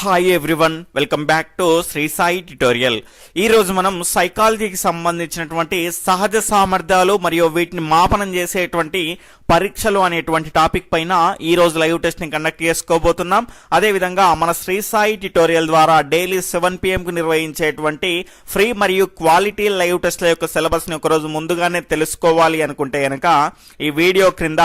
Hi everyone, welcome back to Sri Sai tutorial. ఈ రోజు మనం సైకాలజీకి సంబంధించినటువంటి సహజ సామర్థ్యాలు మరియు వీటిని మాపనం చేసేటువంటి పరీక్షలు అనేటువంటి టాపిక్ పైన ఈ రోజు లైవ్ టెస్ట్ ని కండక్ట్ చేసుకోబోతున్నాం. అదే విధంగా మన శ్రీ సాయి ట్యుటోరియల్ ద్వారా డైలీ 7 PM కు నిర్వహించేటువంటి ఫ్రీ మరియు క్వాలిటీ లైవ్ టెస్ట్ల యొక్క సిలబస్ ని ఒక రోజు ముందుగానే తెలుసుకోవాలి అనుకుంటే గనక ఈ వీడియో క్రింద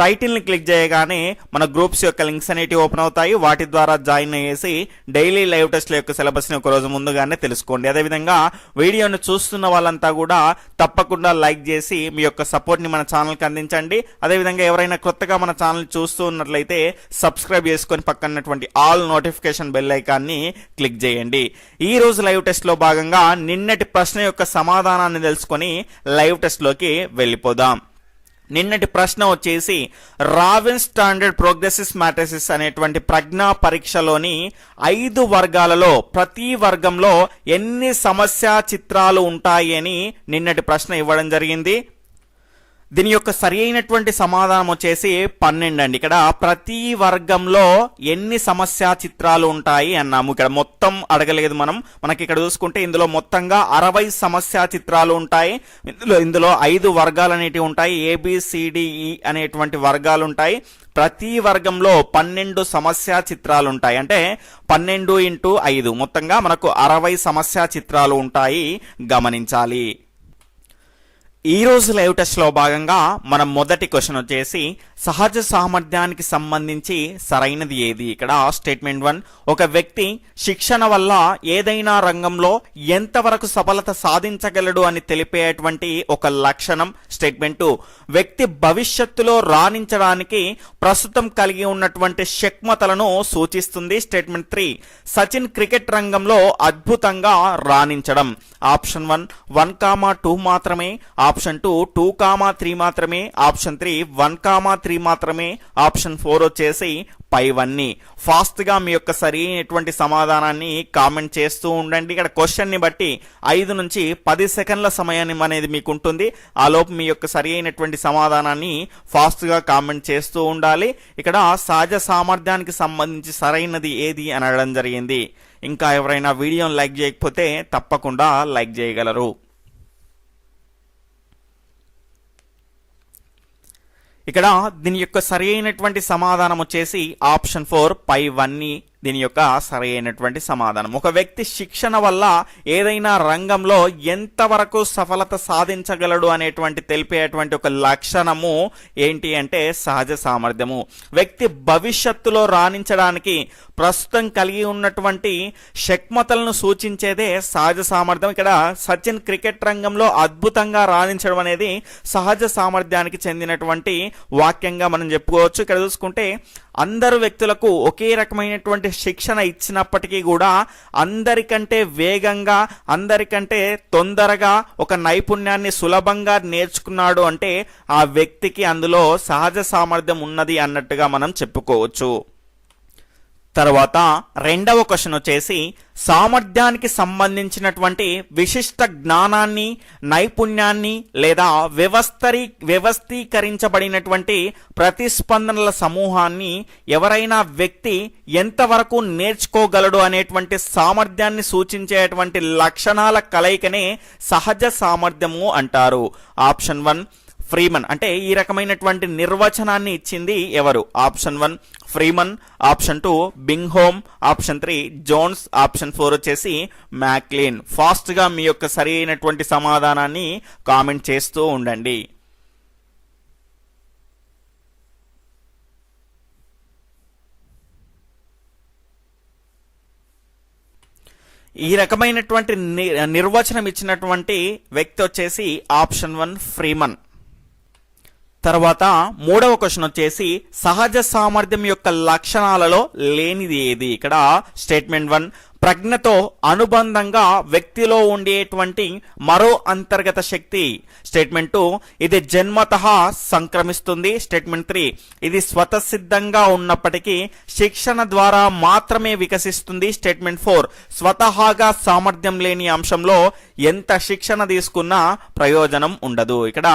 టైటిల్ ని క్లిక్ చేయగానే మన గ్రూప్స్ యొక్క లింక్స్ అనేటివి ఓపెన్ అవుతాయి. వాటి ద్వారా జాయిన్ అయ్యేసి డైలీ లైవ్ టెస్ట్ల యొక్క సిలబస్ ని ఒక రోజు ముందుగానే తెలుసుకోండి. అదేవిధంగా వీడియోను చూస్తున్న వాళ్ళంతా కూడా తప్పకుండా లైక్ చేసి మీ యొక్క సపోర్ట్ ని మన ఛానల్ కి అందించండి. అదేవిధంగా ఎవరైనా కొత్తగా మన ఛానల్ చూస్తూ ఉన్నట్లయితే సబ్స్క్రైబ్ చేసుకొని పక్కనటువంటి ఆల్ నోటిఫికేషన్ బెల్ ఐకాన్ని క్లిక్ చేయండి. ఈ రోజు లైవ్ టెస్ట్ లో భాగంగా నిన్నటి ప్రశ్న యొక్క సమాధానాన్ని తెలుసుకొని లైవ్ టెస్ట్ లోకి వెళ్ళిపోదాం. నిన్నటి ప్రశ్న వచ్చేసి రావిన్ స్టాండర్డ్ ప్రోగ్రెసివ్ మ్యాట్రిసెస్ అనేటువంటి ప్రజ్ఞా పరీక్షలోని 5 వర్గాలలో ప్రతి వర్గంలో ఎన్ని సమస్య చిత్రాలు ఉంటాయి అని నిన్నటి ప్రశ్న ఇవ్వడం జరిగింది. దీని యొక్క సరి అయినటువంటి సమాధానం వచ్చేసి 12 అండి. ఇక్కడ ప్రతి వర్గంలో ఎన్ని సమస్య చిత్రాలు ఉంటాయి అన్నాము. ఇక్కడ మొత్తం అడగలేదు మనకి ఇక్కడ చూసుకుంటే ఇందులో మొత్తంగా 60 సమస్య చిత్రాలు ఉంటాయి. ఇందులో 5 వర్గాలు అనేటివి ఉంటాయి. ABCDE అనేటువంటి వర్గాలు ఉంటాయి. ప్రతి వర్గంలో 12 సమస్య చిత్రాలు ఉంటాయి. అంటే 12 × 5 మొత్తంగా మనకు 60 సమస్య చిత్రాలు ఉంటాయి, గమనించాలి. ఈ రోజు లైవ్ టెస్ట్ లో భాగంగా మన మొదటి క్వశ్చన్ వచ్చేసి సహజ సామర్థ్యానికి సంబంధించి సరైనది ఏది. ఇక్కడ స్టేట్మెంట్ 1, ఒక వ్యక్తి శిక్షణ వల్ల ఏదైనా రంగంలో ఎంతవరకు సఫలత సాధించగలడు అని తెలిపేటువంటి ఒక లక్షణం. స్టేట్మెంట్ 2, వ్యక్తి భవిష్యత్తులో రాణించడానికి ప్రస్తుతం కలిగి ఉన్నటువంటి శక్మతలను సూచిస్తుంది. స్టేట్మెంట్ 3, సచిన్ క్రికెట్ రంగంలో అద్భుతంగా రాణించడం. ఆప్షన్ 1 1,2 మాత్రమే, ఆప్షన్ 2 2,3 మాత్రమే, ఆప్షన్ 3 1,3 మాత్రమే, ఆప్షన్ 4 వచ్చేసి పైవన్నీ. ఫాస్ట్ గా మీ యొక్క సరైనటువంటి సమాధానాన్ని కామెంట్ చేస్తూ ఉండండి. ఇక్కడ క్వశ్చన్ ని బట్టి 5 నుంచి 10 సెకండ్ల సమయాన్ని అనేది మీకు ఉంటుంది. ఆ లోపు మీ యొక్క సరి అయినటువంటి సమాధానాన్ని ఫాస్ట్ గా కామెంట్ చేస్తూ ఉండాలి. ఇక్కడ సహజ సామర్థ్యానికి సంబంధించి సరైనది ఏది అని అడగడం జరిగింది. ఇంకా ఎవరైనా వీడియోని లైక్ చేయకపోతే తప్పకుండా లైక్ చేయగలరు. ఇక్కడ దీని యొక్క సరి అయినటువంటి సమాధానం వచ్చేసి ఆప్షన్ 4 పైవన్నీ దీని యొక్క సరి అయినటువంటి సమాధానం. ఒక వ్యక్తి శిక్షణ వల్ల ఏదైనా రంగంలో ఎంతవరకు సఫలత సాధించగలడు అనేటువంటి తెలిపేటువంటి ఒక లక్షణము ఏంటి అంటే సహజ సామర్థ్యము. వ్యక్తి భవిష్యత్తులో రాణించడానికి ప్రస్తుతం కలిగి ఉన్నటువంటి శక్మతలను సూచించేదే సహజ సామర్థ్యం. ఇక్కడ సచిన్ క్రికెట్ రంగంలో అద్భుతంగా రాణించడం అనేది సహజ సామర్థ్యానికి చెందినటువంటి వాక్యంగా మనం చెప్పుకోవచ్చు. ఇక్కడ చూసుకుంటే అందరు వ్యక్తులకు ఒకే రకమైనటువంటి శిక్షణ ఇచ్చినప్పటికీ కూడా అందరికంటే వేగంగా, అందరికంటే తొందరగా ఒక నైపుణ్యాన్ని సులభంగా నేర్చుకున్నాడు అంటే ఆ వ్యక్తికి అందులో సహజ సామర్థ్యం ఉన్నది అన్నట్టుగా మనం చెప్పుకోవచ్చు. తర్వాత రెండవ క్వశ్చన్ వచ్చేసి సామర్థ్యానికి సంబంధించినటువంటి విశిష్ట జ్ఞానాన్ని, నైపుణ్యాన్ని లేదా వ్యవస్థీకరించబడినటువంటి ప్రతిస్పందనల సమూహాన్ని ఎవరైనా వ్యక్తి ఎంతవరకు నేర్చుకోగలడు అనేటువంటి సామర్థ్యాన్ని సూచించేటువంటి లక్షణాల కలయికనే సహజ సామర్థ్యము అంటారు. Option 1 Freeman. అంటే ఈ రకమైనటువంటి నిర్వచనాన్ని ఇచ్చింది ఎవరు? Option 1 Freeman, option 2 Bingham, option 3 Jones, option 4 వచ్చేసి మ్యాక్లీన్. ఫాస్ట్ గా మీ యొక్క సరి అయినటువంటి సమాధానాన్ని కామెంట్ చేస్తూ ఉండండి. ఈ రకమైనటువంటి నిర్వచనం ఇచ్చినటువంటి వ్యక్తి వచ్చేసి ఆప్షన్ 1 ఫ్రీమన్. తర్వాత మూడవ క్వశ్చన్ వచ్చేసి సహజ సామర్థ్యం యొక్క లక్షణాలలో లేనిది ఏది. ఇక్కడ స్టేట్మెంట్ 1, ప్రజ్ఞతో అనుబంధంగా వ్యక్తిలో ఉండేటువంటి మరో అంతర్గత శక్తి. స్టేట్మెంట్ 2, ఇది జన్మతః సంక్రమిస్తుంది. స్టేట్మెంట్ 3, ఇది స్వతసిద్ధంగా ఉన్నప్పటికీ శిక్షణ ద్వారా మాత్రమే వికసిస్తుంది. స్టేట్మెంట్ 4, స్వతహాగా సామర్థ్యం లేని అంశంలో ఎంత శిక్షణ తీసుకున్నా ప్రయోజనం ఉండదు. ఇక్కడ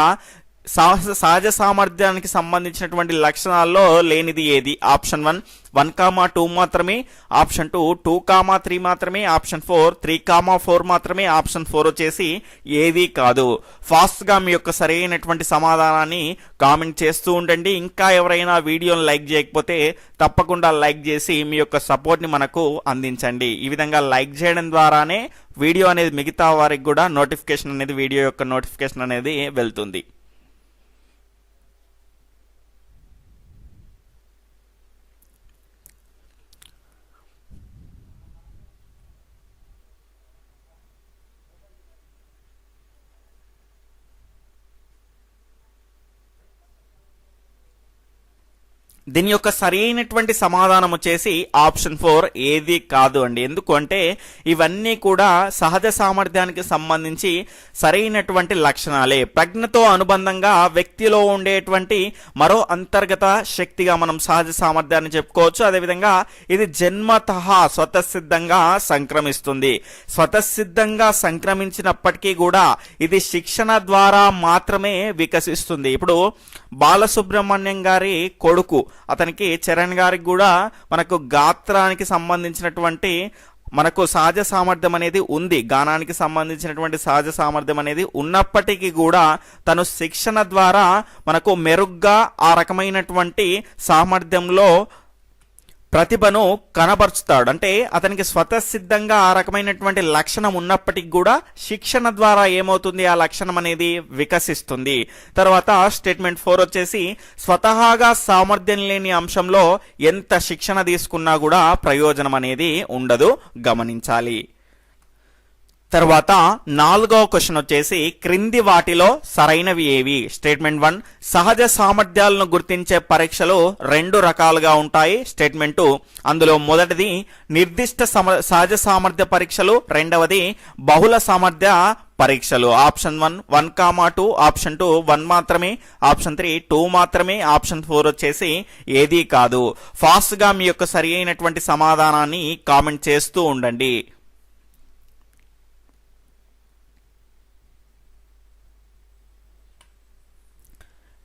సహజ సామర్థ్యానికి సంబంధించినటువంటి లక్షణాల్లో లేనిది ఏది? ఆప్షన్ 1 1,2 మాత్రమే, ఆప్షన్ 2 2,3 మాత్రమే, ఆప్షన్ 4 3,4 మాత్రమే, ఆప్షన్ 4 వచ్చేసి ఏది కాదు. ఫాస్ట్ గా మీ యొక్క సరైనటువంటి సమాధానాన్ని కామెంట్ చేస్తూ ఉండండి. ఇంకా ఎవరైనా వీడియోని లైక్ చేయకపోతే తప్పకుండా లైక్ చేసి మీ యొక్క సపోర్ట్ ని మనకు అందించండి. ఈ విధంగా లైక్ చేయడం ద్వారానే వీడియో అనేది మిగతా వారికి కూడా నోటిఫికేషన్ అనేది, వీడియో యొక్క నోటిఫికేషన్ అనేది వెళ్తుంది. దీని యొక్క సరైనటువంటి సమాధానం వచ్చేసి ఆప్షన్ 4 ఏది కాదు అండి. ఎందుకు అంటే ఇవన్నీ కూడా సహజ సామర్థ్యానికి సంబంధించి సరైనటువంటి లక్షణాలే. ప్రజ్ఞతో అనుబంధంగా వ్యక్తిలో ఉండేటువంటి మరో అంతర్గత శక్తిగా మనం సహజ సామర్థ్యాన్ని చెప్పుకోవచ్చు. అదేవిధంగా ఇది జన్మతః స్వతసిద్ధంగా సంక్రమిస్తుంది. స్వతసిద్ధంగా సంక్రమించినప్పటికీ కూడా ఇది శిక్షణ ద్వారా మాత్రమే వికసిస్తుంది. ఇప్పుడు బాలసుబ్రహ్మణ్యం గారి కొడుకు, అతనికి చరణ్ గారికి కూడా మనకు గాత్రానికి సంబంధించినటువంటి మనకు సహజ సామర్థ్యం అనేది ఉంది, గానానికి సంబంధించినటువంటి సహజ సామర్థ్యం అనేది ఉన్నప్పటికీ కూడా తను శిక్షణ ద్వారా మనకు మెరుగ్గా ఆ రకమైనటువంటి సామర్థ్యంలో ప్రతిభను కనబరుచుతాడు. అంటే అతనికి స్వతసిద్ధంగా ఆ రకమైనటువంటి లక్షణం ఉన్నప్పటికీ కూడా శిక్షణ ద్వారా ఏమవుతుంది, ఆ లక్షణం అనేది వికసిస్తుంది. తర్వాత స్టేట్మెంట్ 4 వచ్చేసి స్వతహాగా సామర్థ్యం లేని అంశంలో ఎంత శిక్షణ తీసుకున్నా కూడా ప్రయోజనం అనేది ఉండదు, గమనించాలి. తర్వాత 4వ క్వశ్చన్ వచ్చేసి క్రింది వాటిలో సరైనవి ఏవి? స్టేట్మెంట్ 1 సహజ సామర్థ్యాలను గుర్తించే పరీక్షలు 2 రకాలుగా ఉంటాయి. స్టేట్మెంట్ 2 అందులో మొదటిది నిర్దిష్ట సహజ సామర్థ్య పరీక్షలు, రెండవది బహుళ సామర్థ్య పరీక్షలు. ఆప్షన్ 1 1,2, ఆప్షన్ 2 1 మాత్రమే, ఆప్షన్ 3 2 మాత్రమే, ఆప్షన్ 4 వచ్చేసి ఏదీ కాదు. ఫాస్ట్ గా మీ యొక్క సరి అయినటువంటి సమాధానాన్ని కామెంట్ చేస్తూ ఉండండి.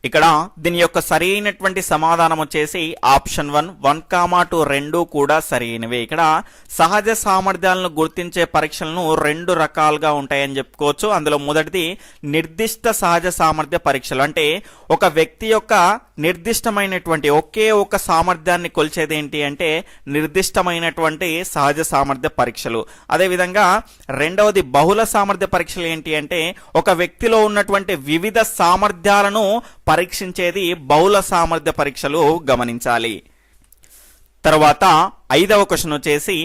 ఇక్కడ దీని యొక్క సరైనటువంటి సమాధానం వచ్చేసి ఆప్షన్ 1 1,2 రెండు కూడా సరైనవే. ఇక్కడ సహజ సామర్థ్యాలను గుర్తించే పరీక్షలను 2 రకాలుగా ఉంటాయని చెప్పుకోవచ్చు. అందులో మొదటిది నిర్దిష్ట సహజ సామర్థ్య పరీక్షలు. అంటే ఒక వ్యక్తి యొక్క నిర్దిష్టమైనటువంటి ఒకే ఒక సామర్థ్యాన్ని కొలిచేది ఏంటి అంటే నిర్దిష్టమైనటువంటి సహజ సామర్థ్య పరీక్షలు. అదేవిధంగా రెండవది బహుళ సామర్థ్య పరీక్షలు ఏంటి అంటే ఒక వ్యక్తిలో ఉన్నటువంటి వివిధ సామర్థ్యాలను పరీక్షించేది బహుళ సామర్థ్య పరీక్షలు, గమనించాలి. తర్వాత 5వ క్వశ్చన్ వచ్చేసి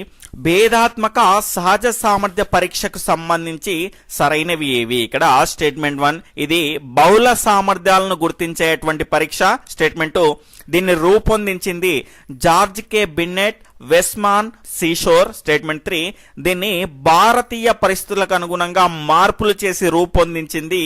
భేదాత్మక సహజ సామర్థ్య పరీక్షకు సంబంధించి సరైనవి ఏవి? ఇక్కడ స్టేట్మెంట్ 1 ఇది బహుళ సామర్థ్యాలను గుర్తించేటువంటి పరీక్ష. స్టేట్మెంట్ 2 దీన్ని రూపొందించింది జార్జ్ కే బిన్నెట్, వెస్మాన్, సీషోర్. స్టేట్మెంట్ 3 దీన్ని భారతీయ పరిస్థితులకు అనుగుణంగా మార్పులు చేసి రూపొందించింది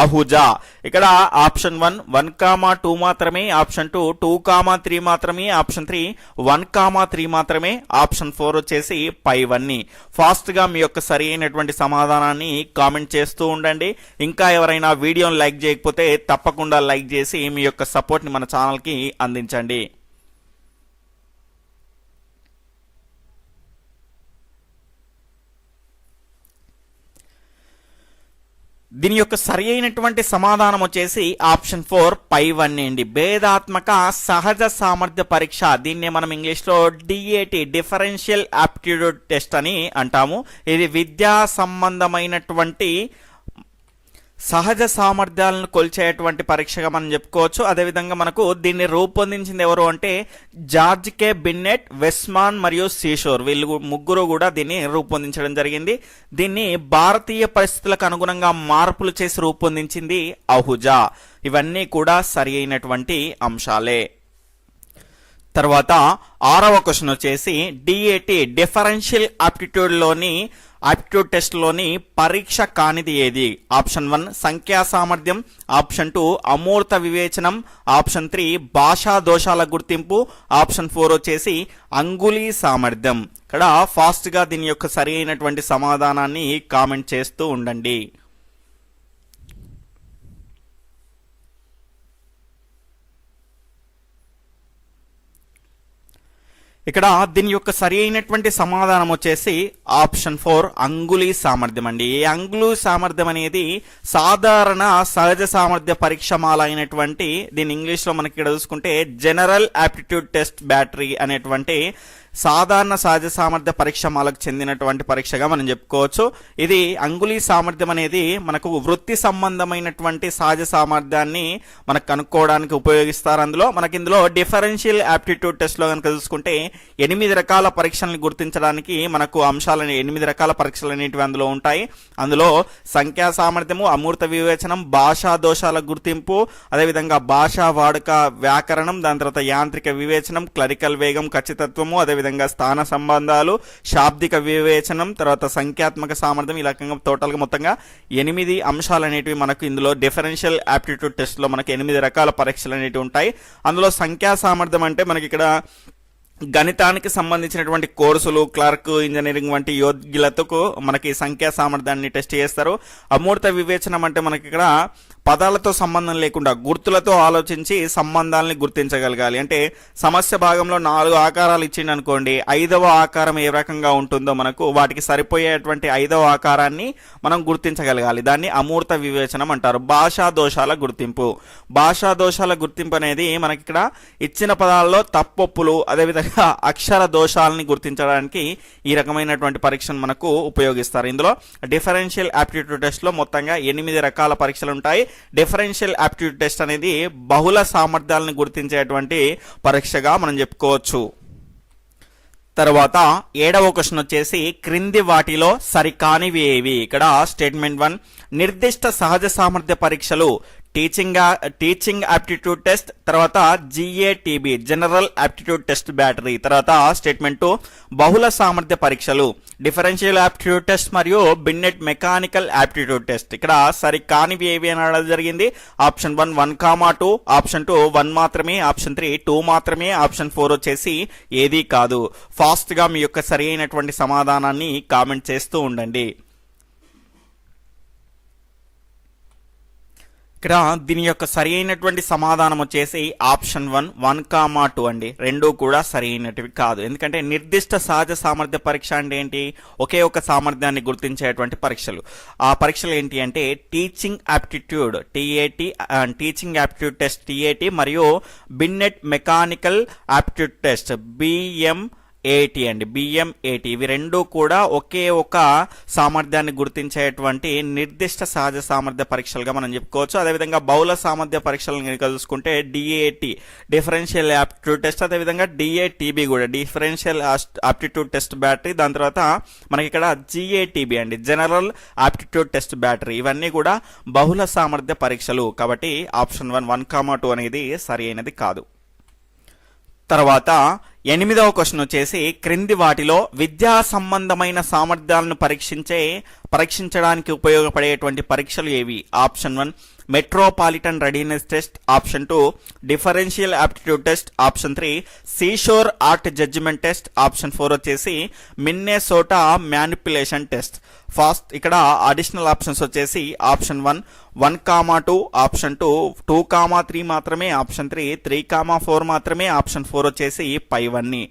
అహుజా. ఇక్కడ ఆప్షన్ 1 1,2 మాత్రమే, ఆప్షన్ 2 2,3 మాత్రమే, ఆప్షన్ 3 1,3 మాత్రమే, ఆప్షన్ 4 వచ్చేసి పైవన్నీ. ఫాస్ట్ గా మీ యొక్క సరి అయినటువంటి సమాధానాన్ని కామెంట్ చేస్తూ ఉండండి. ఇంకా ఎవరైనా వీడియోని లైక్ చేయకపోతే తప్పకుండా లైక్ చేసి మీ యొక్క సపోర్ట్ ని మన ఛానల్ కి అందించండి. దీని యొక్క సరి అయినటువంటి సమాధానం వచ్చేసి ఆప్షన్ 4 పైవన్నీ అండి. భేదాత్మక సహజ సామర్థ్య పరీక్ష, దీన్నే మనం ఇంగ్లీష్ లో DAT డిఫరెన్షియల్ ఆప్టిట్యూడ్ టెస్ట్ అని అంటాము. ఇది విద్యా సంబంధమైనటువంటి సహజ సామర్థ్యాలను కొలిచేటువంటి పరీక్షగా మనం చెప్పుకోవచ్చు. అదేవిధంగా మనకు దీన్ని రూపొందించింది ఎవరు అంటే జార్జ్ కే బిన్నెట్, వెస్మాన్ మరియు సీషోర్. వీళ్ళు ముగ్గురు కూడా దీన్ని రూపొందించడం జరిగింది. దీన్ని భారతీయ పరిస్థితులకు అనుగుణంగా మార్పులు చేసి రూపొందించింది అహుజా. ఇవన్నీ కూడా సరి అయినటువంటి అంశాలే. తర్వాత 6వ క్వశ్చన్ వచ్చేసి DAT డిఫరెన్షియల్ ఆప్టిట్యూడ్ లోని ఆప్టిట్యూడ్ టెస్ట్ లోని పరీక్ష కానిది ఏది? ఆప్షన్ 1 సంఖ్యా సామర్థ్యం, ఆప్షన్ 2 అమూర్త వివేచనం, ఆప్షన్ 3 భాషా దోషాల గుర్తింపు, ఆప్షన్ 4 వచ్చేసి అంగుళీ సామర్థ్యం. ఇక్కడ ఫాస్ట్ గా దీని యొక్క సరి అయినటువంటి సమాధానాన్ని కామెంట్ చేస్తూ ఉండండి. ఇక్కడ దీని యొక్క సరి అయినటువంటి సమాధానం వచ్చేసి ఆప్షన్ 4 అంగుళీ సామర్థ్యం అండి. ఈ అంగుళీ సామర్థ్యం అనేది సాధారణ సహజ సామర్థ్య పరీక్షమాల అయినటువంటి, దీని ఇంగ్లీష్ లో మనకి ఇక్కడ చూసుకుంటే జనరల్ ఆప్టిట్యూడ్ టెస్ట్ బ్యాటరీ అనేటువంటి సాధారణ సహజ సామర్థ్య పరీక్షమాలకు చెందినటువంటి పరీక్షగా మనం చెప్పుకోవచ్చు. ఇది అంగుళీ సామర్థ్యం అనేది మనకు వృత్తి సంబంధమైనటువంటి సహజ సామర్థ్యాన్ని మనకు కనుక్కోవడానికి ఉపయోగిస్తారు. అందులో మనకి ఇందులో డిఫరెన్షియల్ ఆప్టిట్యూడ్ టెస్ట్ లో కనుక చూసుకుంటే 8 రకాల పరీక్షలను గుర్తించడానికి మనకు అంశాలని 8 రకాల పరీక్షలు అనేటివి అందులో ఉంటాయి. అందులో సంఖ్యా సామర్థ్యము, అమూర్త వివేచనం, భాషా దోషాల గుర్తింపు, అదేవిధంగా భాషా వాడుక వ్యాకరణం, దాని తర్వాత యాంత్రిక వివేచనం, క్లరికల్ వేగం, ఖచ్చితత్వము, అదేవిధంగా స్థాన సంబంధాలు, శాబ్దిక వివేచనం, తర్వాత సంఖ్యాత్మక సామర్థ్యం, ఈ రకంగా టోటల్గా మొత్తంగా 8 అంశాలు అనేటివి మనకు ఇందులో డిఫరెన్షియల్ ఆప్టిట్యూడ్ టెస్ట్ లో మనకి 8 రకాల పరీక్షలు అనేటివి ఉంటాయి. అందులో సంఖ్యా సామర్థ్యం అంటే మనకి ఇక్కడ గణితానికి సంబంధించినటువంటి కోర్సులు, క్లర్క్, ఇంజనీరింగ్ వంటి యోగ్యులతో మనకి సంఖ్యా సామర్థ్యాన్ని టెస్ట్ చేస్తారు. అమూర్త వివేచనం అంటే మనకి ఇక్కడ పదాలతో సంబంధం లేకుండా గుర్తులతో ఆలోచించి సంబంధాలని గుర్తించగలగాలి. అంటే సమస్య భాగంలో 4 ఆకారాలు ఇచ్చింది అనుకోండి, 5వ ఆకారం ఏ రకంగా ఉంటుందో మనకు వాటికి సరిపోయేటువంటి 5వ ఆకారాన్ని మనం గుర్తించగలగాలి. దాన్ని అమూర్త వివేచనం అంటారు. భాషా దోషాల గుర్తింపు, భాషా దోషాల గుర్తింపు అనేది మనకి ఇక్కడ ఇచ్చిన పదాల్లో తప్పొప్పులు, అదేవిధంగా అక్షర దోషాలని గుర్తించడానికి ఈ రకమైనటువంటి పరీక్షను మనకు ఉపయోగిస్తారు. ఇందులో డిఫరెన్షియల్ ఆప్టిట్యూడ్ టెస్ట్ లో మొత్తంగా 8 రకాల పరీక్షలు ఉంటాయి. డిఫరెన్షియల్ ఆప్టిట్యూడ్ టెస్ట్ అనేది బహుళ సామర్థ్యాలను గుర్తించేటువంటి పరీక్షగా మనం చెప్పుకోవచ్చు. తర్వాత 7వ క్వశ్చన్ వచ్చేసి క్రింది వాటిలో సరికానివి ఏవి. ఇక్కడ స్టేట్మెంట్ 1 నిర్దిష్ట సహజ సామర్థ్య పరీక్షలు టీచింగ్ ఆప్టిట్యూడ్ టెస్ట్, తర్వాత GATB general aptitude test battery. తర్వాత స్టేట్మెంట్ 2 బహుళ సామర్థ్య పరీక్షలు డిఫరెన్షియల్ ఆప్టిట్యూడ్ టెస్ట్ మరియు బిన్నెట్ మెకానికల్ ఆప్టిట్యూడ్ టెస్ట్. ఇక్కడ సరికానివి ఏవి అనడం జరిగింది. ఆప్షన్ 1 1,2, ఆప్షన్ 2 1 మాత్రమే, ఆప్షన్ 3 2 మాత్రమే, ఆప్షన్ 4 వచ్చేసి ఏది కాదు. ఫాస్ట్ గా మీ యొక్క సరి అయినటువంటి సమాధానాన్ని కామెంట్ చేస్తూ ఉండండి. ఇక్కడ దీని యొక్క సరి అయినటువంటి సమాధానం వచ్చేసి ఆప్షన్ 1 1,2 అండి. రెండు కూడా సరి అయినటివి కాదు. ఎందుకంటే నిర్దిష్ట సహజ సామర్థ్య పరీక్ష అంటే ఏంటి, ఒకే ఒక సామర్థ్యాన్ని గుర్తించేటువంటి పరీక్షలు. ఆ పరీక్షలు ఏంటి అంటే teaching aptitude TAT, teaching aptitude test TAT మరియు బిన్నెట్ మెకానికల్ ఆప్టిట్యూడ్ టెస్ట్ BMAT అండి, BMAT. ఇవి రెండు కూడా ఒకే ఒక సామర్థ్యాన్ని గుర్తించేటువంటి నిర్దిష్ట సహజ సామర్థ్య పరీక్షలుగా మనం చెప్పుకోవచ్చు. అదేవిధంగా బహుళ సామర్థ్య పరీక్షలను కనుక చూసుకుంటే DAT డిఫరెన్షియల్ ఆప్టిట్యూడ్ టెస్ట్, అదేవిధంగా DATB కూడా డిఫరెన్షియల్ ఆప్టిట్యూడ్ టెస్ట్ బ్యాటరీ. దాని తర్వాత మనకి ఇక్కడ GATB అండి జనరల్ ఆప్టిట్యూడ్ టెస్ట్ బ్యాటరీ. ఇవన్నీ కూడా బహుళ సామర్థ్య పరీక్షలు. కాబట్టి ఆప్షన్ 1 1,2 అనేది సరి అయినది కాదు. తర్వాత 8వ క్వశ్చన్ వచ్చేసి క్రింది వాటిలో విద్యా సంబంధమైన సామర్థ్యాలను పరీక్షించడానికి ఉపయోగపడేటువంటి పరీక్షలు ఏవి. Option 1 metropolitan readiness test, option 2 differential aptitude test, option 3 seashore art judgement test, option 4 వచ్చేసి మిన్నెసోటా మ్యానిపులేషన్ టెస్ట్. ఫస్ట్ ఇక్కడ అడిషనల్ ఆప్షన్స్ వచ్చేసి ఆప్షన్ 1 1,2, ఆప్షన్ 2 2,3 మాత్రమే, ఆప్షన్ 3 3,4 మాత్రమే, ఆప్షన్ 4 వచ్చేసి పైవన్నీ.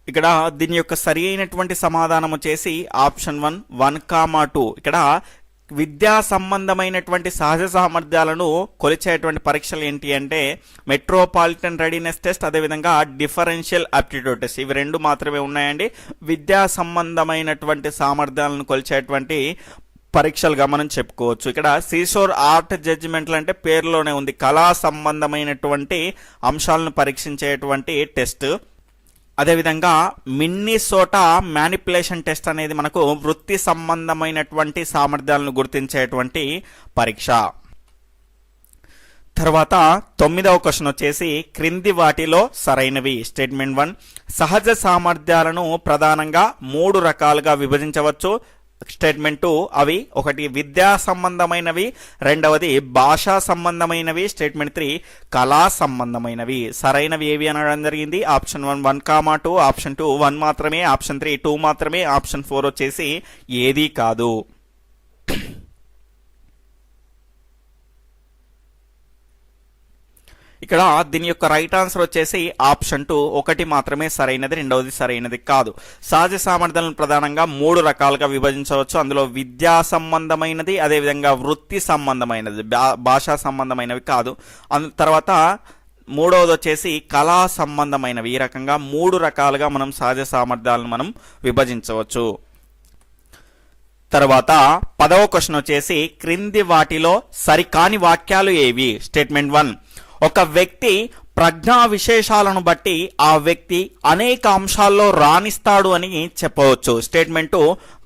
ఇక్కడ దీని యొక్క సరి అయినటువంటి సమాధానం వచ్చేసి ఆప్షన్ 1 1,2. ఇక్కడ విద్యా సంబంధమైనటువంటి సహజ సామర్థ్యాలను కొలిచేటువంటి పరీక్షలు ఏంటి అంటే మెట్రోపాలిటన్ రెడీనెస్ టెస్ట్, అదేవిధంగా డిఫరెన్షియల్ ఆప్టిట్యూడ్ టెస్ట్. ఇవి రెండు మాత్రమే ఉన్నాయండి విద్యా సంబంధమైనటువంటి సామర్థ్యాలను కొలిచేటువంటి పరీక్షలుగా మనం చెప్పుకోవచ్చు. ఇక్కడ సీషోర్ ఆర్ట్ జడ్జిమెంట్లు అంటే పేరులోనే ఉంది, కళా సంబంధమైనటువంటి అంశాలను పరీక్షించేటువంటి టెస్ట్. అదేవిధంగా మిన్నెసోటా మ్యానిపులేషన్ టెస్ట్ అనేది మనకు వృత్తి సంబంధమైనటువంటి సామర్థ్యాలను గుర్తించేటువంటి పరీక్ష. తర్వాత 9వ క్వశ్చన్ వచ్చేసి క్రింది వాటిలో సరైనవి. స్టేట్మెంట్ 1 సహజ సామర్థ్యాలను ప్రధానంగా 3 రకాలుగా విభజించవచ్చు. స్టేట్మెంట్ 2 అవి 1 విద్యా సంబంధమైనవి, 2వది భాషా సంబంధమైనవి, స్టేట్మెంట్ 3 కళా సంబంధమైనవి. సరైనవి ఏవి అనడం జరిగింది. ఆప్షన్ 1 1,2, ఆప్షన్ 2 1 మాత్రమే, ఆప్షన్ 3 2 మాత్రమే, ఆప్షన్ 4 వచ్చేసి ఏదీ కాదు. ఇక్కడ దీని యొక్క రైట్ ఆన్సర్ వచ్చేసి ఆప్షన్ 2 ఒకటి మాత్రమే సరైనది, రెండవది సరైనది కాదు. సహజ సామర్థ్యాలను ప్రధానంగా 3 రకాలుగా విభజించవచ్చు. అందులో విద్యా సంబంధమైనది, అదేవిధంగా వృత్తి సంబంధమైనది, భాషా సంబంధమైనవి కాదు. తర్వాత మూడవది వచ్చేసి కళా సంబంధమైనవి. ఈ రకంగా 3 రకాలుగా మనం సహజ సామర్థ్యాలను మనం విభజించవచ్చు. తర్వాత 10వ క్వశ్చన్ వచ్చేసి క్రింది వాటిలో సరికాని వాక్యాలు ఏవి? స్టేట్మెంట్ 1, ఒక వ్యక్తి ప్రజ్ఞా విశేషాలను బట్టి ఆ వ్యక్తి అనేక అంశాల్లో రాణిస్తాడు అని చెప్పవచ్చు. స్టేట్మెంట్ 2,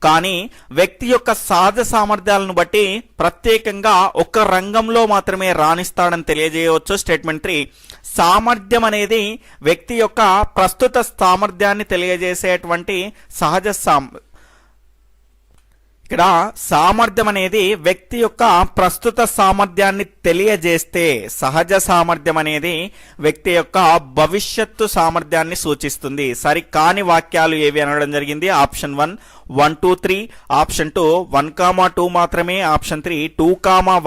కానీ వ్యక్తి యొక్క సహజ సామర్థ్యాలను బట్టి ప్రత్యేకంగా ఒక రంగంలో మాత్రమే రాణిస్తాడని తెలియజేయవచ్చు. స్టేట్మెంట్ 3, సామర్థ్యం అనేది వ్యక్తి యొక్క ప్రస్తుత సామర్థ్యాన్ని తెలియజేసేటువంటి ఇక్కడ సామర్థ్యం అనేది వ్యక్తి యొక్క ప్రస్తుత సామర్థ్యాన్ని తెలియజేస్తే, సహజ సామర్థ్యం అనేది వ్యక్తి యొక్క భవిష్యత్తు సామర్థ్యాన్ని సూచిస్తుంది. సరికాని వాక్యాలు ఏవి అనడం జరిగింది. ఆప్షన్ 1 1, 2, 3, ఆప్షన్ 2 1, 2 మాత్రమే, ఆప్షన్ 3 2,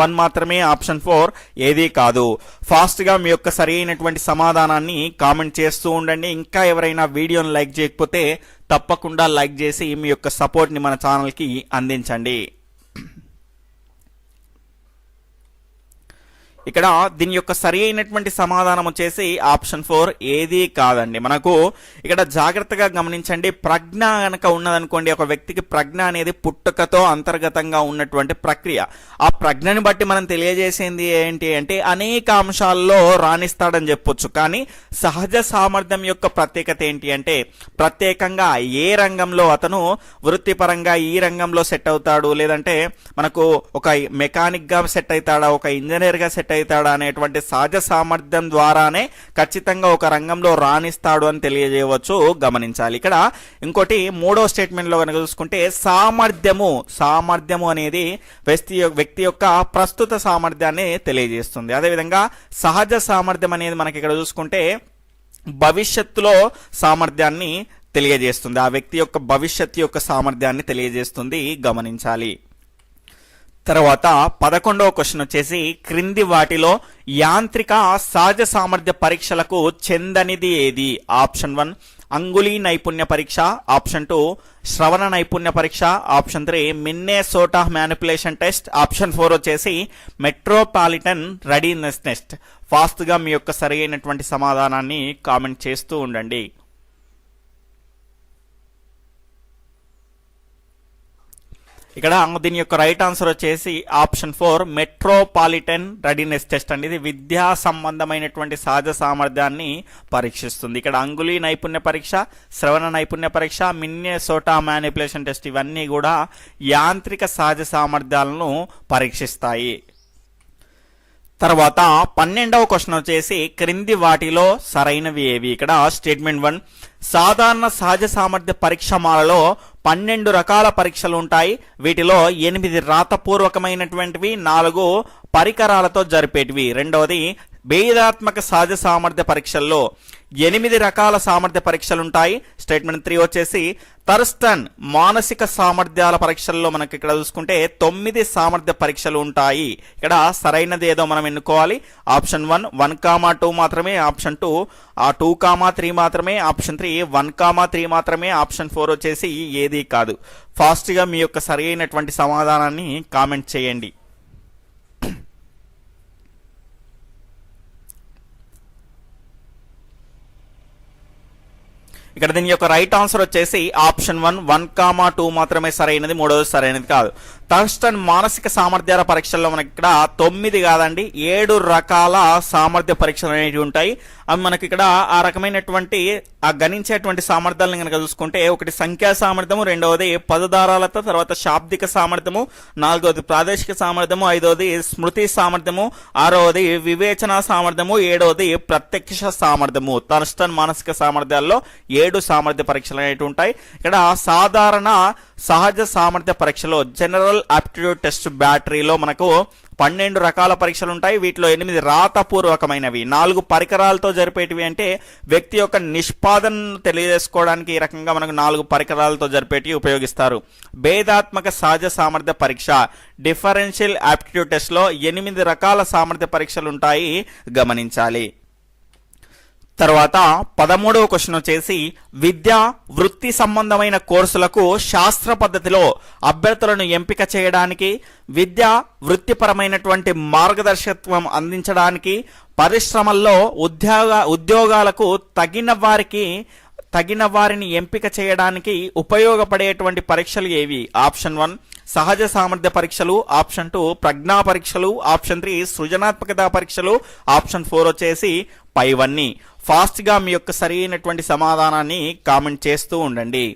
1 మాత్రమే, ఆప్షన్ 4 ఏదీ కాదు. ఫాస్ట్ గా మీ యొక్క సరి అయినటువంటి సమాధానాన్ని కామెంట్ చేస్తూ ఉండండి. ఇంకా ఎవరైనా వీడియోని లైక్ చేయకపోతే తప్పకుండా లైక్ చేసి మీ యొక్క సపోర్ట్ ని మన ఛానల్ కి అందించండి. ఇక్కడ దీని యొక్క సరి అయినటువంటి సమాధానం వచ్చేసి ఆప్షన్ 4 ఏదీ కాదండి. మనకు ఇక్కడ జాగ్రత్తగా గమనించండి. ప్రజ్ఞ కనుక ఉన్నదనుకోండి, ఒక వ్యక్తికి ప్రజ్ఞ అనేది పుట్టుకతో అంతర్గతంగా ఉన్నటువంటి ప్రక్రియ. ఆ ప్రజ్ఞని బట్టి మనం తెలియజేసేది ఏంటి అంటే అనేక అంశాల్లో రాణిస్తాడని చెప్పొచ్చు. కానీ సహజ సామర్థ్యం యొక్క ప్రత్యేకత ఏంటి అంటే ప్రత్యేకంగా ఏ రంగంలో అతను వృత్తిపరంగా ఈ రంగంలో సెట్ అవుతాడు, లేదంటే మనకు ఒక మెకానిక్ గా సెట్ అవుతాడా, ఒక ఇంజనీర్ గా సెట్ అవుతాడా అనేటువంటి సహజ సామర్థ్యం ద్వారానే ఖచ్చితంగా ఒక రంగంలో రాణిస్తాడు అని తెలియజేయవచ్చు. గమనించాలి. ఇక్కడ ఇంకోటి 3వ స్టేట్మెంట్ లో కనుక చూసుకుంటే సామర్థ్యము అనేది వ్యక్తి యొక్క ప్రస్తుత సామర్థ్యాన్ని తెలియజేస్తుంది. అదేవిధంగా సహజ సామర్థ్యం అనేది మనకి ఇక్కడ చూసుకుంటే భవిష్యత్తులో సామర్థ్యాన్ని తెలియజేస్తుంది. ఆ వ్యక్తి యొక్క భవిష్యత్తు యొక్క సామర్థ్యాన్ని తెలియజేస్తుంది. గమనించాలి. తర్వాత 11వ క్వశ్చన్ వచ్చేసి క్రింది వాటిలో యాంత్రిక సహజ సామర్థ్య పరీక్షలకు చెందనిది ఏది? ఆప్షన్ 1 అంగుళీ నైపుణ్య పరీక్ష, ఆప్షన్ 2 శ్రవణ నైపుణ్య పరీక్ష, option 3 Minnesota manipulation test, option 4 వచ్చేసి మెట్రోపాలిటన్ రెడీనెస్ టెస్ట్. ఫాస్ట్ గా మీ యొక్క సరి అయినటువంటి సమాధానాన్ని కామెంట్ చేస్తూ ఉండండి. ఇక్కడ దీని యొక్క రైట్ ఆన్సర్ వచ్చేసి ఆప్షన్ 4 మెట్రోపాలిటన్ రెడీనెస్ టెస్ట్ అనేది విద్యా సంబంధమైనటువంటి సహజ సామర్థ్యాన్ని పరీక్షిస్తుంది. ఇక్కడ అంగుళీ నైపుణ్య పరీక్ష, శ్రవణ నైపుణ్య పరీక్ష, మిన్నెసోటా మ్యానిపులేషన్ టెస్ట్ ఇవన్నీ కూడా యాంత్రిక సహజ సామర్థ్యాలను పరీక్షిస్తాయి. తర్వాత 12వ క్వశ్చన్ వచ్చేసి క్రింది వాటిలో సరైనవి ఏవి? ఇక్కడ స్టేట్మెంట్ 1 సాధారణ సహజ సామర్థ్య పరీక్షమాలలో 12 రకాల పరీక్షలు ఉంటాయి. వీటిలో 8 రాతపూర్వకమైనటువంటివి, 4 పరికరాలతో జరిపేటివి. రెండవది భేదాత్మక సహజ సామర్థ్య పరీక్షల్లో 8 రకాల సామర్థ్య పరీక్షలుంటాయి. స్టేట్మెంట్ 3 వచ్చేసి థర్స్టన్ మానసిక సామర్థ్యాల పరీక్షల్లో మనకి ఇక్కడ చూసుకుంటే 9 సామర్థ్య పరీక్షలు ఉంటాయి. ఇక్కడ సరైనది ఏదో మనం ఎన్నుకోవాలి. ఆప్షన్ 1 1, 2 మాత్రమే, ఆప్షన్ 2 2, 3 మాత్రమే, ఆప్షన్ 3 1, 3 మాత్రమే, ఆప్షన్ 4 వచ్చేసి ఏది కాదు. ఫాస్ట్ గా మీ యొక్క సరి అయినటువంటి సమాధానాన్ని కామెంట్ చేయండి. ఇక్కడ దీని యొక్క రైట్ ఆన్సర్ వచ్చేసి ఆప్షన్ 1 1, 2 మాత్రమే సరైనది, మూడవది సరైనది కాదు. థర్స్టన్ మానసిక సామర్థ్యాల పరీక్షల్లో మనకి ఇక్కడ 9 కాదండి 7 రకాల సామర్థ్య పరీక్షలు అనేవి ఉంటాయి. అవి మనకి ఇక్కడ ఆ రకమైనటువంటి ఆ గణించేటువంటి సామర్థ్యాలను కనుక చూసుకుంటే ఒకటి సంఖ్యా సామర్థ్యము, రెండవది పదధారాలతో, తర్వాత శాబ్దిక సామర్థ్యము, నాలుగవది ప్రాదేశిక సామర్థ్యము, ఐదవది స్మృతి సామర్థ్యము, ఆరవది వివేచన సామర్థ్యము, ఏడవది ప్రత్యక్ష సామర్థ్యము. థర్స్టన్ మానసిక సామర్థ్యాల్లో 7 సామర్థ్య పరీక్షలు అనేవి ఉంటాయి. ఇక్కడ సాధారణ సహజ సామర్థ్య పరీక్షలో జనరల్ ఆప్టిట్యూడ్ టెస్ట్ బ్యాటరీలో మనకు 12 రకాల పరీక్షలు ఉంటాయి. వీటిలో 8 రాతపూర్వకమైనవి, 4 పరికరాలతో జరిపేటివి. అంటే వ్యక్తి యొక్క నిష్పాదనను తెలియజేసుకోవడానికి ఈ రకంగా మనకు 4 పరికరాలతో జరిపేటివి ఉపయోగిస్తారు. భేదాత్మక సహజ సామర్థ్య పరీక్ష డిఫరెన్షియల్ ఆప్టిట్యూడ్ టెస్ట్ లో 8 రకాల సామర్థ్య పరీక్షలు ఉంటాయి. గమనించాలి. తర్వాత 13వ క్వశ్చన్ వచ్చేసి విద్యా వృత్తి సంబంధమైన కోర్సులకు శాస్త్ర పద్ధతిలో అభ్యర్థులను ఎంపిక చేయడానికి, విద్యా వృత్తిపరమైనటువంటి మార్గదర్శకత్వం అందించడానికి, పరిశ్రమల్లో ఉద్యోగాలకు తగిన వారిని ఎంపిక చేయడానికి ఉపయోగపడేటువంటి పరీక్షలు ఏవి? ఆప్షన్ 1 సహజ సామర్థ్య పరీక్షలు, ఆప్షన్ 2 ప్రజ్ఞా పరీక్షలు, ఆప్షన్ 3 సృజనాత్మకత పరీక్షలు, ఆప్షన్ 4 వచ్చేసి పైవన్నీ. ఫాస్ట్ గా మీ యొక్క సరి అయినటువంటి సమాధానాన్ని కామెంట్ చేస్తూ ఉండండి.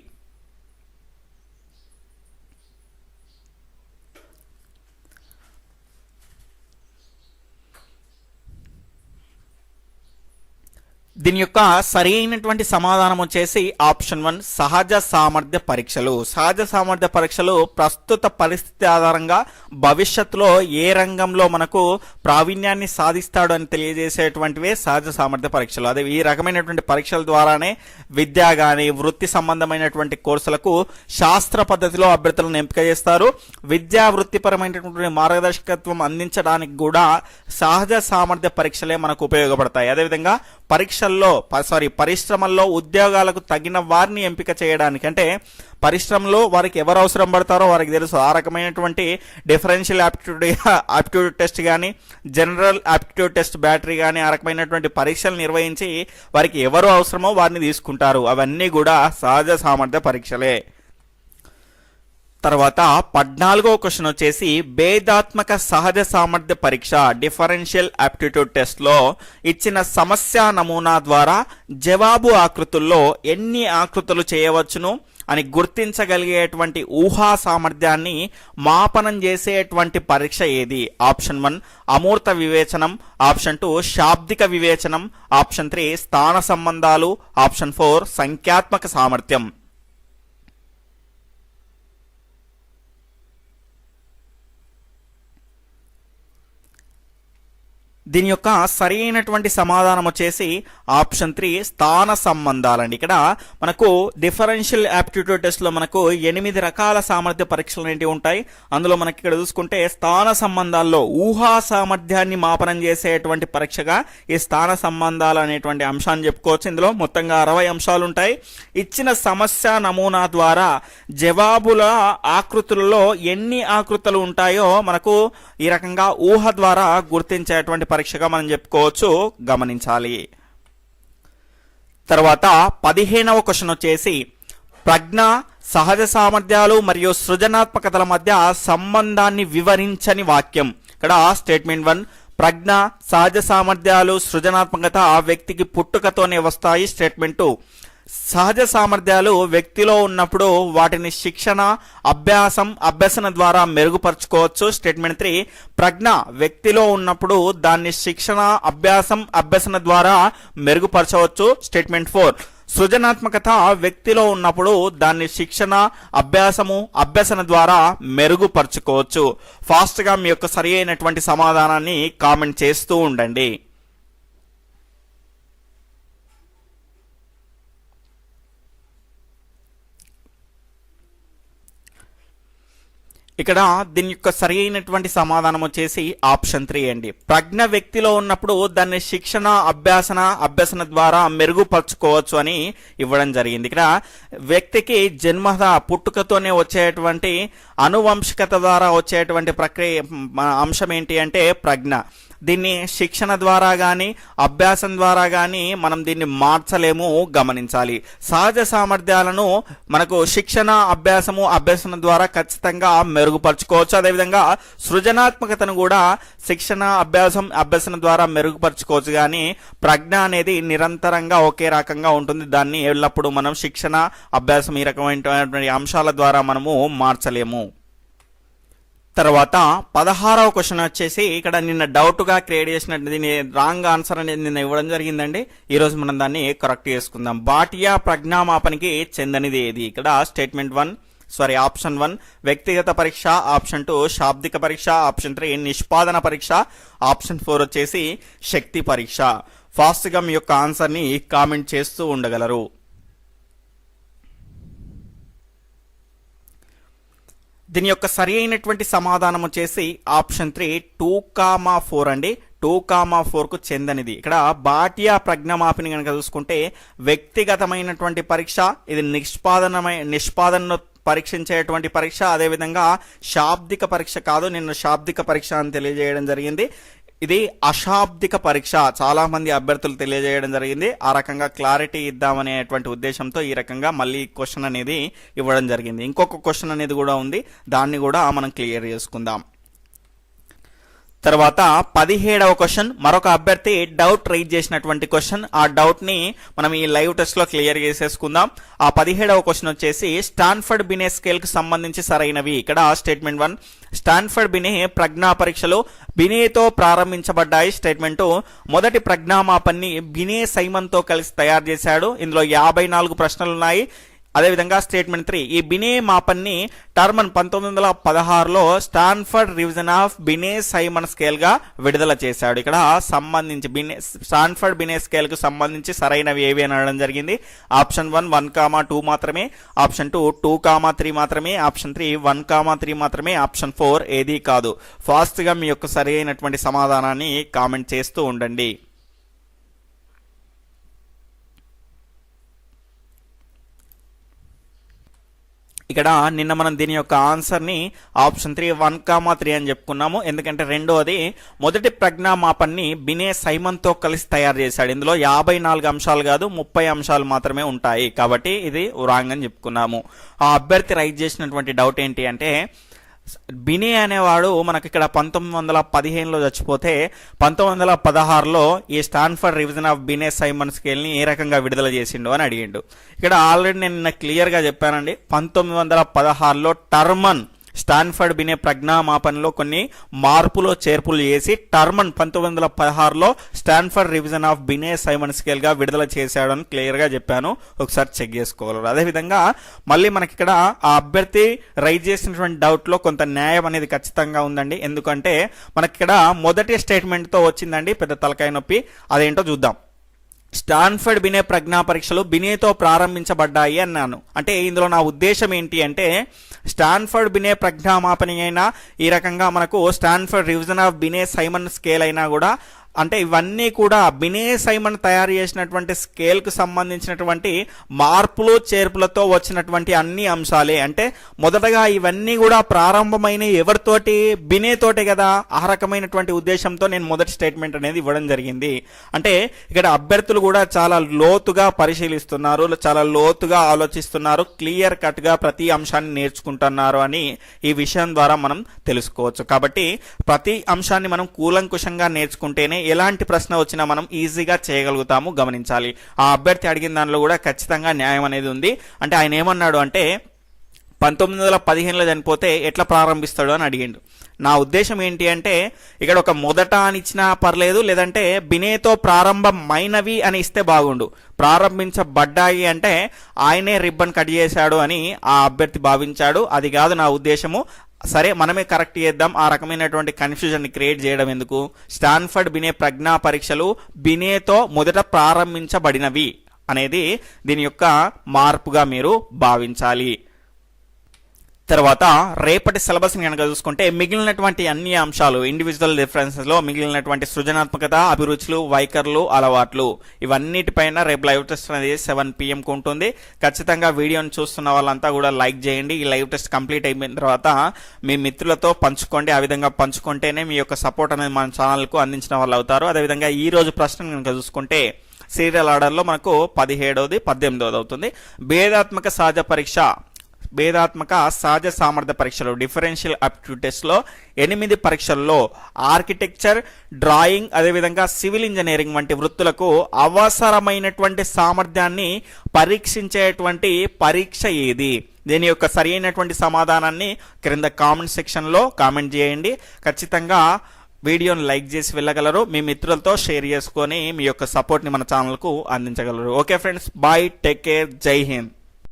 దీని యొక్క సరి అయినటువంటి సమాధానం వచ్చేసి ఆప్షన్ 1 సహజ సామర్థ్య పరీక్షలు. సహజ సామర్థ్య పరీక్షలు ప్రస్తుత పరిస్థితి ఆధారంగా భవిష్యత్తులో ఏ రంగంలో మనకు ప్రావీణ్యాన్ని సాధిస్తాడు అని తెలియజేసేటువంటివే సహజ సామర్థ్య పరీక్షలు. అదే ఈ రకమైనటువంటి పరీక్షల ద్వారానే విద్య కానీ వృత్తి సంబంధమైనటువంటి కోర్సులకు శాస్త్ర పద్ధతిలో అభ్యర్థులను ఎంపిక చేస్తారు. విద్యా వృత్తిపరమైనటువంటి మార్గదర్శకత్వం అందించడానికి కూడా సహజ సామర్థ్య పరీక్షలే మనకు ఉపయోగపడతాయి. అదేవిధంగా పరిశ్రమల్లో ఉద్యోగాలకు తగిన వారిని ఎంపిక చేయడానికి, అంటే పరిశ్రమలో వారికి ఎవరు అవసరం పడతారో వారికి తెలుసు. ఆ రకమైనటువంటి డిఫరెన్షియల్ ఆప్టిట్యూడ్ టెస్ట్ కానీ, జనరల్ ఆప్టిట్యూడ్ టెస్ట్ బ్యాటరీ కానీ, ఆ రకమైనటువంటి పరీక్షలు నిర్వహించి వారికి ఎవరు అవసరమో వారిని తీసుకుంటారు. అవన్నీ కూడా సహజ సామర్థ్య పరీక్షలే. తర్వాత 14వ క్వశ్చన్ వచ్చేసి భేదాత్మక సహజ సామర్థ్య పరీక్ష డిఫరెన్షియల్ ఆప్టిట్యూడ్ టెస్ట్ లో ఇచ్చిన సమస్య నమూనా ద్వారా జవాబు ఆకృతుల్లో ఎన్ని ఆకృతులు చేయవచ్చును అని గుర్తించగలిగేటువంటి ఊహా సామర్థ్యాన్ని మాపనం చేసేటువంటి పరీక్ష ఏది? ఆప్షన్ 1 అమూర్త వివేచనం, ఆప్షన్ 2 శాబ్దిక వివేచనం, ఆప్షన్ 3 స్థాన సంబంధాలు, ఆప్షన్ 4 సంఖ్యాత్మక సామర్థ్యం. దీని యొక్క సరి అయినటువంటి సమాధానం వచ్చేసి ఆప్షన్ 3 స్థాన సంబంధాలండి. ఇక్కడ మనకు డిఫరెన్షియల్ ఆప్టిట్యూడ్ టెస్ట్ లో మనకు 8 రకాల సామర్థ్య పరీక్షలు అనేవి ఉంటాయి. అందులో మనకి ఇక్కడ చూసుకుంటే స్థాన సంబంధాల్లో ఊహా సామర్థ్యాన్ని మాపనం చేసేటువంటి పరీక్షగా ఈ స్థాన సంబంధాలు అనేటువంటి అంశాన్ని చెప్పుకోవచ్చు. ఇందులో మొత్తంగా 60 అంశాలు ఉంటాయి. ఇచ్చిన సమస్య నమూనా ద్వారా జవాబుల ఆకృతులలో ఎన్ని ఆకృతులు ఉంటాయో మనకు ఈ రకంగా ఊహ ద్వారా గుర్తించేటువంటి పరీక్షగా మనం చెప్పుకోవచ్చు, గమనించాలి. తర్వాత 15వ క్వశ్చన్ వచ్చేసి ప్రజ్ఞ, సహజ సామర్థ్యాలు మరియు సృజనాత్మకతల మధ్య సంబంధాన్ని వివరించని వాక్యం. ఇక్కడ స్టేట్మెంట్ 1 ప్రజ్ఞ, సహజ సామర్థ్యాలు, సృజనాత్మకత వ్యక్తికి పుట్టుకతోనే వస్తాయి. స్టేట్మెంట్ 2 సహజ సామర్థ్యాలు వ్యక్తిలో ఉన్నప్పుడు వాటిని శిక్షణ, అభ్యసన ద్వారా మెరుగుపరచుకోవచ్చు. స్టేట్మెంట్ 3 ప్రజ్ఞ వ్యక్తిలో ఉన్నప్పుడు దాన్ని శిక్షణ, అభ్యసన ద్వారా మెరుగుపరచవచ్చు. స్టేట్మెంట్ 4 సృజనాత్మకత వ్యక్తిలో ఉన్నప్పుడు దాన్ని శిక్షణ, అభ్యసన ద్వారా మెరుగుపరచుకోవచ్చు. ఫాస్ట్ గా మీ యొక్క సరి అయినటువంటి సమాధానాన్ని కామెంట్ చేస్తూ ఉండండి. ఇక్కడ దీని యొక్క సరి అయినటువంటి సమాధానం వచ్చేసి ఆప్షన్ 3 అండి. ప్రజ్ఞ వ్యక్తిలో ఉన్నప్పుడు దాన్ని శిక్షణ, అభ్యసన ద్వారా మెరుగుపరచుకోవచ్చు అని ఇవ్వడం జరిగింది. ఇక్కడ వ్యక్తికి పుట్టుకతోనే వచ్చేటువంటి అనువంశికత ద్వారా వచ్చేటువంటి ప్రక్రియ అంశం ఏంటి అంటే ప్రజ్ఞ. దీన్ని శిక్షణ ద్వారా కానీ అభ్యాసం ద్వారా కానీ మనం దీన్ని మార్చలేము, గమనించాలి. సహజ సామర్థ్యాలను మనకు శిక్షణ, అభ్యసన ద్వారా ఖచ్చితంగా మెరుగుపరచుకోవచ్చు. అదేవిధంగా సృజనాత్మకతను కూడా శిక్షణ, అభ్యసన ద్వారా మెరుగుపరచుకోవచ్చు. కానీ ప్రజ్ఞ అనేది నిరంతరంగా ఒకే రకంగా ఉంటుంది. దాన్ని ఎల్లప్పుడూ మనం శిక్షణ, అభ్యాసం ఈ రకమైనటువంటి అంశాల ద్వారా మనము మార్చలేము. తర్వాత 16వ క్వశ్చన్ వచ్చేసి ఇక్కడ నిన్న డౌట్ గా క్రియేట్ చేసినట్టు దీని రాంగ్ ఆన్సర్ అనేది నిన్న ఇవ్వడం జరిగిందండి. ఈ రోజు మనం దాన్ని కరెక్ట్ చేసుకుందాం. బాటియా ప్రజ్ఞామాపనికి చెందనిది ఏది? ఇక్కడ స్టేట్మెంట్ ఆప్షన్ 1 వ్యక్తిగత పరీక్ష, ఆప్షన్ 2 శాబ్దిక పరీక్ష, ఆప్షన్ 3 నిష్పాదన పరీక్ష, ఆప్షన్ 4 వచ్చేసి శక్తి పరీక్ష. ఫాస్ట్ గా మీ యొక్క ఆన్సర్ ని కామెంట్ చేస్తూ ఉండగలరు. దీని యొక్క సరి అయినటువంటి సమాధానం వచ్చేసి ఆప్షన్ 3 2,4 అండి. 2,4కు చెందనిది. ఇక్కడ భాటియా ప్రజ్ఞామాపిని కనుక చూసుకుంటే వ్యక్తిగతమైనటువంటి పరీక్ష, ఇది నిష్పాదనను పరీక్షించేటువంటి పరీక్ష. అదేవిధంగా శాబ్దిక పరీక్ష కాదు, నిన్న శాబ్దిక పరీక్ష అని తెలియజేయడం జరిగింది. ఇది అశాబ్దిక పరీక్ష చాలా మంది అభ్యర్థులు తెలియజేయడం జరిగింది. ఆ రకంగా క్లారిటీ ఇద్దామనేటువంటి ఉద్దేశంతో ఈ రకంగా మళ్ళీ క్వశ్చన్ అనేది ఇవ్వడం జరిగింది. ఇంకొక క్వశ్చన్ అనేది కూడా ఉంది, దాన్ని కూడా మనం క్లియర్ చేసుకుందాం. తర్వాత 17వ క్వశ్చన్, మరొక అభ్యర్థి డౌట్ రైజ్ చేసినటువంటి క్వశ్చన్. ఆ డౌట్ ని మనం ఈ లైవ్ టెస్ట్ లో క్లియర్ చేసేసుకుందాం. ఆ 17వ క్వశ్చన్ వచ్చేసి స్టాన్ఫర్డ్ బినే స్కేల్ కు సంబంధించి సరైనవి. ఇక్కడ స్టేట్మెంట్ 1, స్టాన్ఫర్డ్ బినే ప్రజ్ఞా పరీక్షలు బినేతో ప్రారంభించబడ్డాయి. స్టేట్మెంట్ 2, మొదటి ప్రజ్ఞామాపన్ని బినే సైమన్ తో కలిసి తయారు చేశాడు. ఇందులో 54 ప్రశ్నలు ఉన్నాయి. అదేవిధంగా స్టేట్మెంట్ 3, ఈ బినే మాపన్ని టర్మన్ 1916లో Stanford revision of Binet Simon scale గా విడుదల చేశాడు. ఇక్కడ సంబంధించి స్టాన్ఫర్డ్ బినే స్కేల్ కు సంబంధించి సరైనవి ఏవి అని అనడం జరిగింది. ఆప్షన్ 1 1,2 మాత్రమే, ఆప్షన్ 2 2,3 మాత్రమే, ఆప్షన్ 3 1,3 మాత్రమే, ఆప్షన్ 4 ఏదీ కాదు. ఫాస్ట్ గా మీ యొక్క సరైనటువంటి సమాధానాన్ని కామెంట్ చేస్తూ ఉండండి. ఇక్కడ నిన్న మనం దీని యొక్క ఆన్సర్ని ఆప్షన్ 3 1,3 అని చెప్పుకున్నాము. ఎందుకంటే రెండోది మొదటి ప్రజ్ఞామాపన్ని బినే సైమన్తో కలిసి తయారు చేశాడు. ఇందులో 54 అంశాలు కాదు 30 అంశాలు మాత్రమే ఉంటాయి. కాబట్టి ఇది రాంగ్ అని చెప్పుకున్నాము. ఆ అభ్యర్థి రైజ్ చేసినటువంటి డౌట్ ఏంటి అంటే, బినే అనేవాడు మనకి ఇక్కడ 1915లో చచ్చిపోతే 1916లో ఈ Stanford revision of Binet Simon scale ని ఏ రకంగా విడుదల చేసిండు అని అడిగిండు. ఇక్కడ ఆల్రెడీ నేను క్లియర్ గా చెప్పానండి, 1916లో టర్మన్ స్టాన్ఫర్డ్ బినే ప్రజ్ఞామాపనలో కొన్ని మార్పులు చేర్పులు చేసి టర్మన్ 1916లో Stanford revision of Binet Simon scale గా విడుదల చేశాడని క్లియర్ గా చెప్పాను. ఒకసారి చెక్ చేసుకోగలరు. అదేవిధంగా మళ్ళీ మనకి ఇక్కడ ఆ అభ్యర్థి రైజ్ చేసినటువంటి డౌట్ లో కొంత న్యాయం అనేది ఖచ్చితంగా ఉందండి. ఎందుకంటే మనకి ఇక్కడ మొదటి స్టేట్మెంట్ తో వచ్చిందండి పెద్ద తలకాయ నొప్పి. అదేంటో చూద్దాం. స్టాన్ఫర్డ్ బినే ప్రజ్ఞా పరీక్షలు బినేతో ప్రారంభించబడ్డాయి అన్నాను. అంటే ఇందులో నా ఉద్దేశం ఏంటి అంటే, స్టాన్ఫర్డ్ బినే ప్రజ్ఞామాపని అయినా ఈ రకంగా మనకు Stanford revision of Binet Simon scale అయినా కూడా, అంటే ఇవన్నీ కూడా బినే సైమన్ తయారు చేసినటువంటి స్కేల్ కు సంబంధించినటువంటి మార్పులు చేర్పులతో వచ్చినటువంటి అన్ని అంశాలే. అంటే మొదటగా ఇవన్నీ కూడా ప్రారంభమైన ఎవరితోటి, బినే తోటే కదా. ఆ రకమైనటువంటి ఉద్దేశంతో నేను మొదటి స్టేట్మెంట్ అనేది ఇవ్వడం జరిగింది. అంటే ఇక్కడ అభ్యర్థులు కూడా చాలా లోతుగా పరిశీలిస్తున్నారు, చాలా లోతుగా ఆలోచిస్తున్నారు, క్లియర్ కట్ గా ప్రతి అంశాన్ని నేర్చుకుంటున్నారు అని ఈ విషయం ద్వారా మనం తెలుసుకోవచ్చు. కాబట్టి ప్రతి అంశాన్ని మనం కూలంకుషంగా నేర్చుకుంటేనే ఎలాంటి ప్రశ్న వచ్చినా మనం ఈజీగా చేయగలుగుతాము. గమనించాలి. ఆ అభ్యర్థి అడిగిన దానిలో కూడా ఖచ్చితంగా న్యాయం అనేది ఉంది. అంటే ఆయన ఏమన్నాడు అంటే 1915లో చనిపోతే ఎట్లా ప్రారంభిస్తాడు అని అడిగిండు. నా ఉద్దేశం ఏంటి అంటే, ఇక్కడ ఒక మొదట అని ఇచ్చినా పర్లేదు, లేదంటే బినేతో ప్రారంభమైనవి అని ఇస్తే బాగుండు. ప్రారంభించబడ్డాయి అంటే ఆయనే రిబ్బన్ కట్ చేశాడు అని ఆ అభ్యర్థి భావించాడు. అది కాదు నా ఉద్దేశము. సరే, మనమే కరెక్ట్ చేద్దాం. ఆ రకమైనటువంటి కన్ఫ్యూజన్ ని క్రియేట్ చేయడం ఎందుకు? స్టాన్ఫర్డ్ బినే ప్రజ్ఞా పరీక్షలు బినేతో మొదట ప్రారంభించబడినవి అనేది దీని యొక్క మార్పుగా మీరు భావించాలి. తర్వాత రేపటి సిలబస్ ని కనుక చూసుకుంటే మిగిలినటువంటి అన్ని అంశాలు, ఇండివిజువల్ డిఫరెన్సెస్ లో మిగిలినటువంటి సృజనాత్మకత, అభిరుచులు, వైఖరులు, అలవాట్లు, ఇవన్నిటిపైన రేపు లైవ్ టెస్ట్ అనేది 7 PM కు ఉంటుంది. ఖచ్చితంగా వీడియోని చూస్తున్న వాళ్ళంతా కూడా లైక్ చేయండి. ఈ లైవ్ టెస్ట్ కంప్లీట్ అయిపోయిన తర్వాత మీ మిత్రులతో పంచుకోండి. ఆ విధంగా పంచుకుంటేనే మీ యొక్క సపోర్ట్ అనేది మన ఛానల్ కు అందించిన వాళ్ళు అవుతారు. అదేవిధంగా ఈ రోజు ప్రశ్న కనుక చూసుకుంటే సీరియల్ ఆర్డర్ లో మనకు 17వ 18వ అవుతుంది. భేదాత్మక సహజ సామర్థ్య పరీక్షలు, డిఫరెన్షియల్ ఆప్టిట్యూడ్ టెస్ట్ లో 8 పరీక్షల్లో ఆర్కిటెక్చర్, డ్రాయింగ్, అదేవిధంగా సివిల్ ఇంజనీరింగ్ వంటి వృత్తులకు అవసరమైనటువంటి సామర్థ్యాన్ని పరీక్షించేటువంటి పరీక్ష ఏది? దీని యొక్క సరి అయినటువంటి సమాధానాన్ని క్రింద కామెంట్ సెక్షన్ లో కామెంట్ చేయండి. ఖచ్చితంగా వీడియోని లైక్ చేసి వెళ్ళగలరు. మీ మిత్రులతో షేర్ చేసుకొని మీ యొక్క సపోర్ట్ ని మన ఛానల్ కు అందించగలరు. Okay friends, bye, take care, జై హింద్.